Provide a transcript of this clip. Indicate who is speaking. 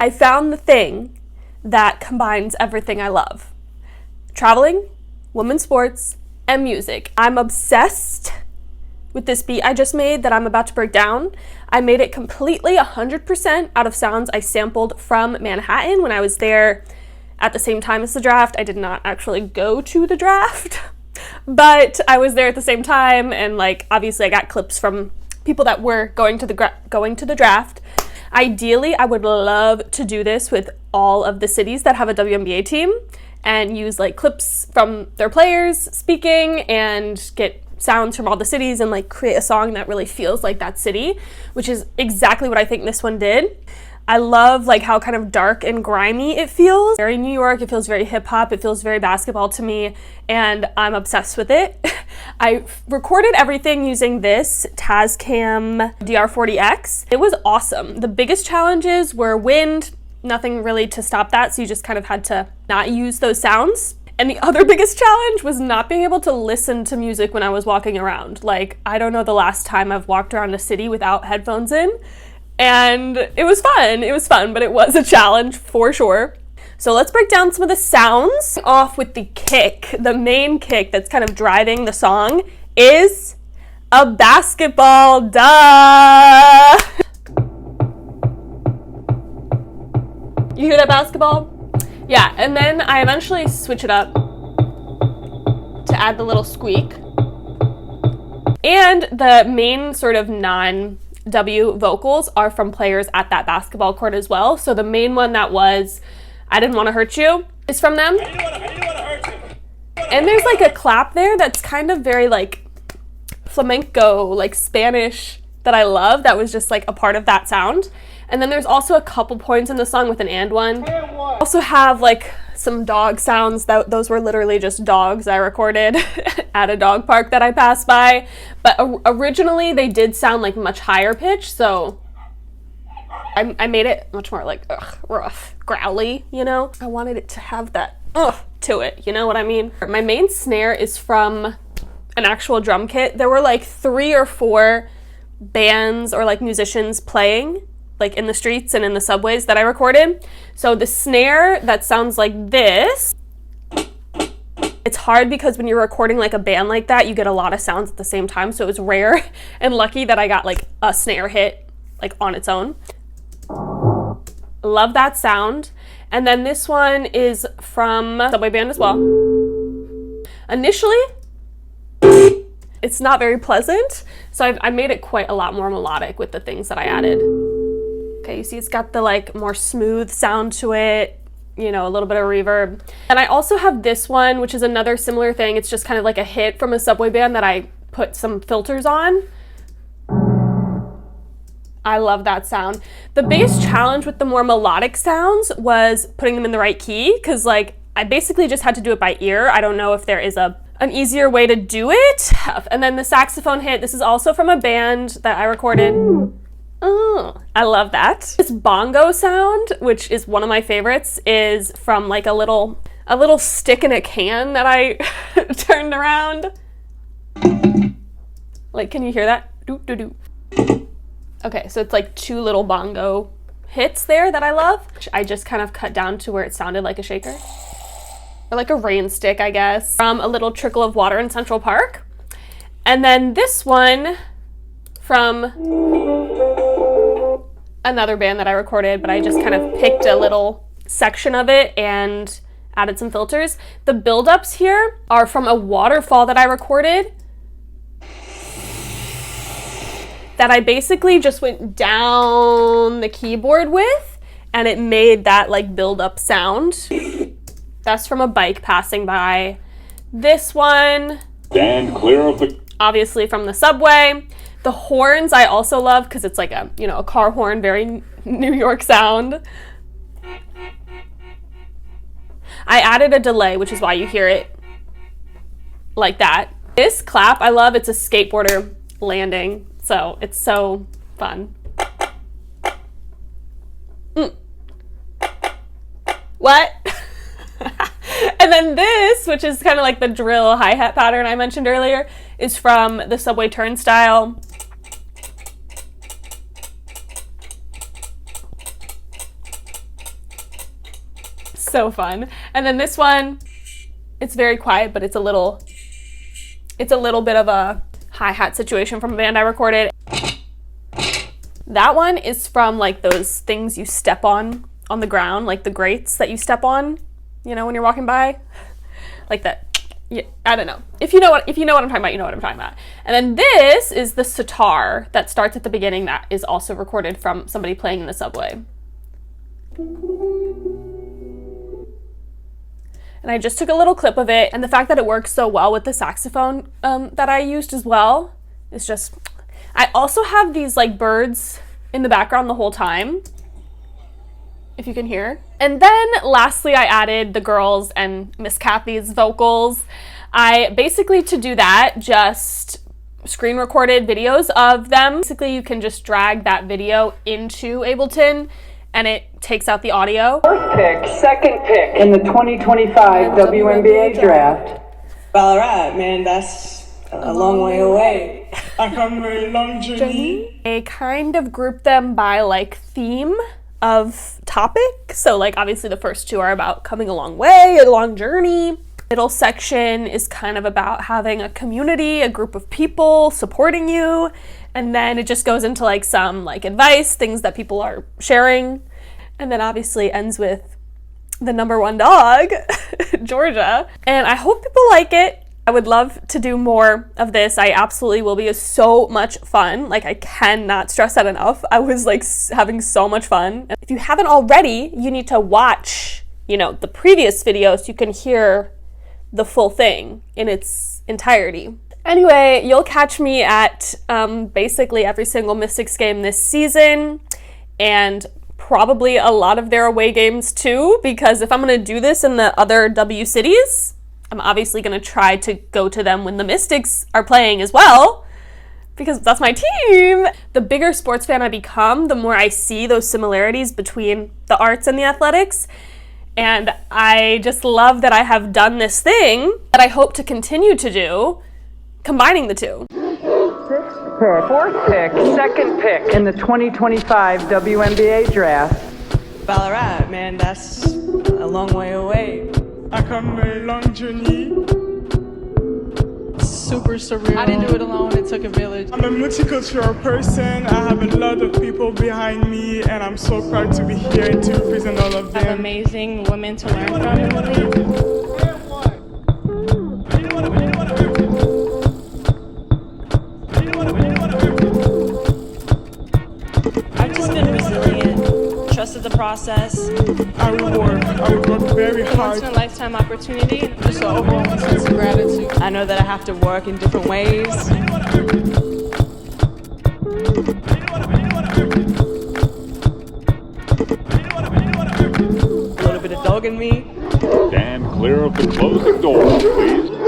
Speaker 1: I found the thing that combines everything I love. Traveling, women's sports, and music. I'm obsessed with this beat I just made that I'm about to break down. I made it completely 100% out of sounds I sampled from Manhattan when I was there at the same time as the draft. I did not actually go to the draft, but I was there at the same time, and like obviously I got clips from people that were going to the draft. Ideally, I would love to do this with all of the cities that have a WNBA team and use like clips from their players speaking and get sounds from all the cities and like create a song that really feels like that city, which is exactly what I think this one did. I love like how kind of dark and grimy it feels. Very New York, it feels very hip hop, it feels very basketball to me, and I'm obsessed with it. I recorded everything using this Tascam DR40X. It was awesome. The biggest challenges were wind, nothing really to stop that, so you just kind of had to not use those sounds. And the other biggest challenge was not being able to listen to music when I was walking around. Like, I don't know the last time I've walked around a city without headphones in. And it was fun, but it was a challenge for sure. So let's break down some of the sounds. Off with the kick. The main kick that's kind of driving the song is a basketball, duh! You hear that basketball? Yeah, and then I eventually switch it up to add the little squeak. And the main sort of non-W vocals are from players at that basketball court as well. So the main one that was, I didn't want to hurt you, is from them. I didn't want to hurt you. And there's like a clap there that's kind of very like flamenco, like Spanish, that I love. That was just like a part of that sound. And then there's also a couple points in the song with an and one. Also have like some dog sounds. Those were literally just dogs I recorded at a dog park that I passed by. But originally they did sound like much higher pitch, so I made it much more like rough, growly, you know? I wanted it to have that to it, you know what I mean? My main snare is from an actual drum kit. There were like 3 or 4 bands or like musicians playing like in the streets and in the subways that I recorded. So the snare that sounds like this, it's hard because when you're recording like a band like that, you get a lot of sounds at the same time. So it was rare and lucky that I got like a snare hit like on its own. Love that sound. And then this one is from Subway Band as well. Initially, it's not very pleasant. So I made it quite a lot more melodic with the things that I added. Okay, you see it's got the like more smooth sound to it, you know, a little bit of reverb. And I also have this one, which is another similar thing. It's just kind of like a hit from a Subway Band that I put some filters on. I love that sound. The biggest challenge with the more melodic sounds was putting them in the right key, because like I basically just had to do it by ear. I don't know if there is an easier way to do it. And then the saxophone hit, this is also from a band that I recorded. Oh, I love that. This bongo sound, which is one of my favorites, is from like a little stick in a can that I turned around. Like, can you hear that? Doo doo doo. Okay, so it's like 2 little bongo hits there that I love. I just kind of cut down to where it sounded like a shaker. Or like a rain stick, I guess. From a little trickle of water in Central Park. And then this one from another band that I recorded, but I just kind of picked a little section of it and added some filters. The buildups here are from a waterfall that I recorded that I basically just went down the keyboard with, and it made that like build-up sound. That's from a bike passing by. This one,
Speaker 2: stand clear of the,
Speaker 1: obviously from the subway. The horns I also love because it's like a, you know, a car horn, very New York sound. I added a delay, which is why you hear it like that. This clap I love. It's a skateboarder landing, so it's so fun. What? And then this, which is kind of like the drill hi-hat pattern I mentioned earlier, is from the Subway Turnstile. So fun. And then this one, it's very quiet, but it's a little bit of a hi-hat situation from a band I recorded. That one is from like those things you step on the ground, like the grates that you step on, you know, when you're walking by, like that. Yeah, I don't know. If you know what I'm talking about, you know what I'm talking about. And then this is the sitar that starts at the beginning that is also recorded from somebody playing in the subway. And I just took a little clip of it, and the fact that it works so well with the saxophone that I used as well is just... I also have these like birds in the background the whole time, if you can hear. And then lastly, I added the girls and Miss Kathy's vocals. I basically, to do that, just screen recorded videos of them. Basically, you can just drag that video into Ableton and it takes out the audio.
Speaker 3: First pick, second pick in the 2025 WNBA draft.
Speaker 4: Ballarat, man, that's a long way away.
Speaker 5: I come a very long journey.
Speaker 1: I kind of group them by like theme of topic. So like obviously the first two are about coming a long way, a long journey. Middle section is kind of about having a community, a group of people supporting you. And then it just goes into like some like advice, things that people are sharing. And then obviously ends with the number one dog, Georgia. And I hope people like it. I would love to do more of this. I absolutely will be. It's so much fun. Like I cannot stress that enough. I was like having so much fun. If you haven't already, you need to watch, you know, the previous video so you can hear the full thing in its entirety. Anyway, you'll catch me at basically every single Mystics game this season, and probably a lot of their away games too, because if I'm gonna do this in the other W cities, I'm obviously gonna try to go to them when the Mystics are playing as well, because that's my team. The bigger sports fan I become, the more I see those similarities between the arts and the athletics. And I just love that I have done this thing that I hope to continue to do, combining the two.
Speaker 3: Sixth pick, fourth pick, second pick in the 2025 WNBA draft.
Speaker 4: Ballarat, man, that's a long way away.
Speaker 5: I come a very long journey.
Speaker 6: Super surreal. I didn't do it alone. It took a village.
Speaker 5: I'm a multicultural person. I have a lot of people behind me, and I'm so proud to be here and to represent all of
Speaker 6: I have
Speaker 5: them.
Speaker 6: amazing women to learn from in the league.
Speaker 4: I've just been resilient, trusted the process.
Speaker 5: I would work very
Speaker 6: Once
Speaker 5: hard.
Speaker 6: in a lifetime opportunity, just an overwhelming sense of gratitude.
Speaker 4: I know that I have to work in different ways. A little bit of dog in me.
Speaker 2: Stand clear of the closing door, please.